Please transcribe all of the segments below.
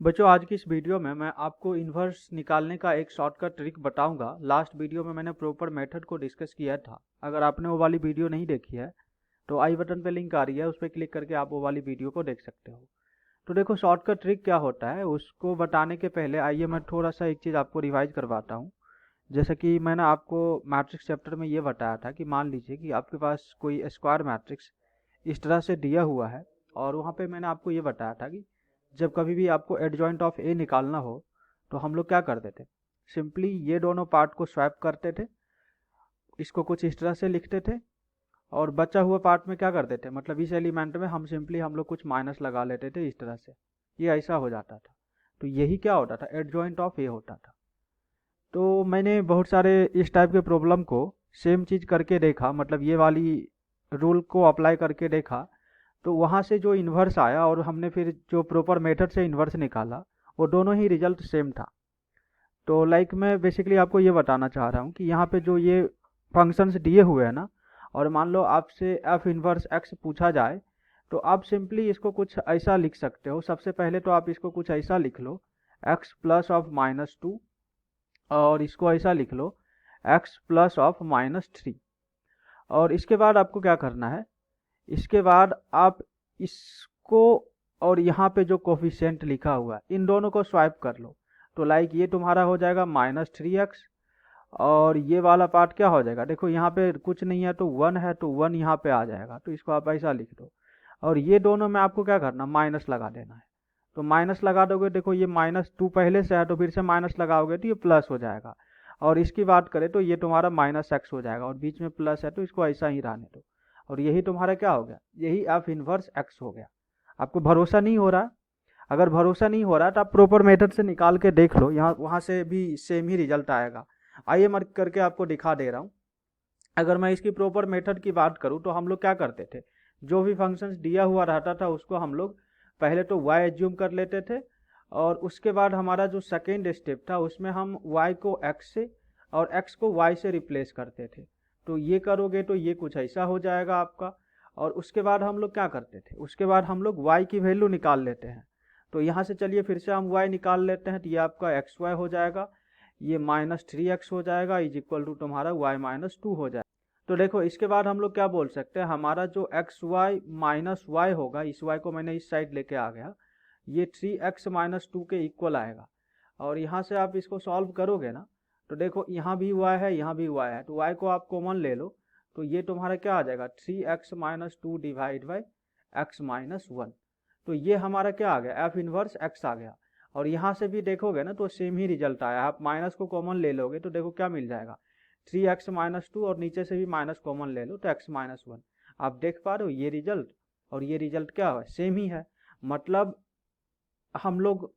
बच्चों आज की इस वीडियो में मैं आपको इन्वर्स निकालने का एक शॉर्टकट ट्रिक बताऊंगा। लास्ट वीडियो में मैंने प्रॉपर मेथड को डिस्कस किया था। अगर आपने वो वाली वीडियो नहीं देखी है तो आई बटन पे लिंक आ रही है, उस पर क्लिक करके आप वो वाली वीडियो को देख सकते हो। तो देखो शॉर्टकट ट्रिक क्या होता है उसको बताने के पहले आइए मैं थोड़ा सा एक चीज़ आपको रिवाइज करवाता हूँ। जैसे कि मैंने आपको मैट्रिक्स चैप्टर में ये बताया था कि मान लीजिए कि आपके पास कोई स्क्वायर मैट्रिक्स इस तरह से दिया हुआ है, और वहाँ पे मैंने आपको ये बताया था कि जब कभी भी आपको एडजॉइंट ऑफ ए निकालना हो तो हम लोग क्या करते थे, सिंपली ये दोनों पार्ट को स्वैप करते थे, इसको कुछ इस तरह से लिखते थे, और बचा हुआ पार्ट में क्या करते थे, मतलब इस एलिमेंट में हम लोग कुछ माइनस लगा लेते थे इस तरह से। ये ऐसा हो जाता था। तो यही क्या होता था, एडजॉइंट ऑफ ए होता था। तो मैंने बहुत सारे इस टाइप के प्रॉब्लम को सेम चीज़ करके देखा, मतलब ये वाली रूल को अप्लाई करके देखा। तो वहाँ से जो इन्वर्स आया और हमने फिर जो प्रॉपर मेथड से इन्वर्स निकाला, वो दोनों ही रिजल्ट सेम था। तो लाइक मैं बेसिकली आपको ये बताना चाह रहा हूँ कि यहाँ पे जो ये फंक्शंस दिए हुए हैं ना, और मान लो आपसे एफ इन्वर्स एक्स पूछा जाए, तो आप सिंपली इसको कुछ ऐसा लिख सकते हो। सबसे पहले तो आप इसको कुछ ऐसा लिख लो, एक्स प्लस ऑफ -2, और इसको ऐसा लिख लो एक्स प्लस ऑफ -3। और इसके बाद आपको क्या करना है, इसके बाद आप इसको और यहाँ पे जो कोफिशिएंट लिखा हुआ है इन दोनों को स्वाइप कर लो। तो लाइक ये तुम्हारा हो जाएगा -3x, और ये वाला पार्ट क्या हो जाएगा, देखो यहाँ पे कुछ नहीं है तो 1 है, तो 1 यहाँ पे आ जाएगा, तो इसको आप ऐसा लिख दो। और ये दोनों में आपको क्या करना, माइनस लगा देना है। तो माइनस लगा दोगे, देखो ये -2 पहले से है तो फिर से माइनस लगाओगे तो ये प्लस हो जाएगा। और इसकी बात करें तो ये तुम्हारा -x हो जाएगा, और बीच में प्लस है तो इसको ऐसा ही रहने दो। और यही तुम्हारा क्या हो गया, यही एफ इनवर्स एक्स हो गया। आपको भरोसा नहीं हो रहा, अगर भरोसा नहीं हो रहा तो आप प्रॉपर मेथड से निकाल के देख लो, यहाँ वहाँ से भी सेम ही रिजल्ट आएगा। आइए मैं करके आपको दिखा दे रहा हूँ। अगर मैं इसकी प्रॉपर मेथड की बात करूँ तो हम लोग क्या करते थे, जो भी फंक्शंस दिया हुआ रहता था उसको हम लोग पहले तो y एज्यूम कर लेते थे, और उसके बाद हमारा जो सेकेंड स्टेप था उसमें हम y को x से और x को y से रिप्लेस करते थे। तो ये करोगे तो ये कुछ ऐसा हो जाएगा आपका। और उसके बाद हम लोग क्या करते थे, उसके बाद हम लोग y की वैल्यू निकाल लेते हैं। तो यहाँ से चलिए फिर से हम y निकाल लेते हैं, तो ये आपका xy हो जाएगा, ये -3x हो जाएगा इज इक्वल टू तुम्हारा y-2 हो जाएगा। तो देखो इसके बाद हम लोग क्या बोल सकते हैं, हमारा जो एक्स वाई माइनस वाई होगा, इस वाई को मैंने इस साइड लेके आ गया, ये 3x-2 के इक्वल आएगा। और यहाँ से आप इसको सॉल्व करोगे ना, तो देखो यहाँ भी y है यहाँ भी y है, तो y को आप कॉमन ले लो, तो ये तुम्हारा क्या आ जाएगा, 3x-2 डिवाइड बाई x-1। तो ये हमारा क्या आ गया, एफ इनवर्स x आ गया। और यहाँ से भी देखोगे ना तो सेम ही रिजल्ट आया, आप माइनस को कॉमन ले लोगे तो देखो क्या मिल जाएगा, 3x-2, और नीचे से भी माइनस कॉमन ले लो तो x-1। आप देख पा रहे हो ये रिजल्ट और ये रिजल्ट क्या है, सेम ही है। मतलब हम लोग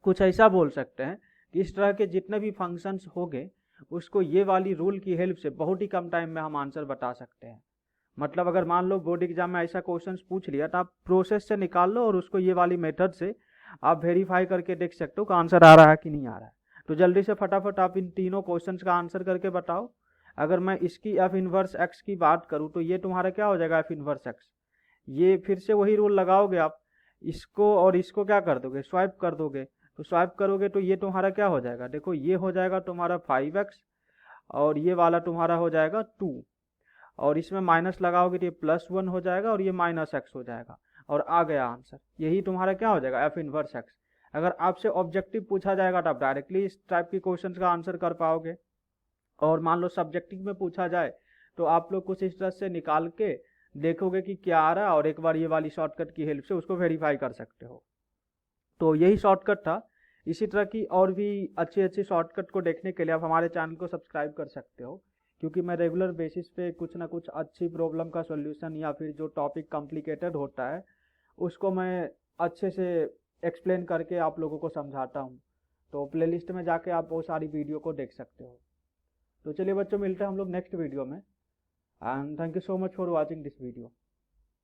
कुछ ऐसा बोल सकते हैं कि इस तरह के जितने भी फंक्शंस होंगे उसको ये वाली रूल की हेल्प से बहुत ही कम टाइम में हम आंसर बता सकते हैं। मतलब अगर मान लो बोर्ड एग्जाम में ऐसा क्वेश्चन पूछ लिया तो आप प्रोसेस से निकाल लो और उसको ये वाली मेथड से आप वेरीफाई करके देख सकते हो कि आंसर आ रहा है कि नहीं आ रहा है। तो जल्दी से फटाफट आप इन तीनों क्वेश्चंस का आंसर करके बताओ। अगर मैं इसकी एफ इनवर्स एक्स की बात करूं तो ये तुम्हारा क्या हो जाएगा, एफ इनवर्स एक्स। ये फिर से वही रूल लगाओगे आप, इसको और इसको क्या कर दोगे, स्वाइप कर दोगे। तो स्वाइप करोगे तो ये तुम्हारा क्या हो जाएगा, देखो ये हो जाएगा तुम्हारा 5x, और ये वाला तुम्हारा हो जाएगा 2, और इसमें माइनस लगाओगे तो ये +1 हो जाएगा और ये -x हो जाएगा, और आ गया आंसर। यही तुम्हारा क्या हो जाएगा, एफ इनवर्स एक्स। अगर आपसे ऑब्जेक्टिव पूछा जाएगा तो आप डायरेक्टली इस टाइप की क्वेश्चन का आंसर कर पाओगे, और मान लो सब्जेक्टिव में पूछा जाए तो आप लोग कुछ इस तरह से निकाल के देखोगे कि क्या आ रहा है, और एक बार ये वाली शॉर्टकट की हेल्प से उसको वेरीफाई कर सकते हो। तो यही शॉर्टकट था। इसी तरह की और भी अच्छी अच्छी शॉर्टकट को देखने के लिए आप हमारे चैनल को सब्सक्राइब कर सकते हो, क्योंकि मैं रेगुलर बेसिस पे कुछ ना कुछ अच्छी प्रॉब्लम का सॉल्यूशन या फिर जो टॉपिक कॉम्प्लिकेटेड होता है उसको मैं अच्छे से एक्सप्लेन करके आप लोगों को समझाता हूँ। तो प्लेलिस्ट में जाके आप वो सारी वीडियो को देख सकते हो। तो चलिए बच्चों, मिलते हैं हम लोग नेक्स्ट वीडियो में, and thank you so much for watching this video.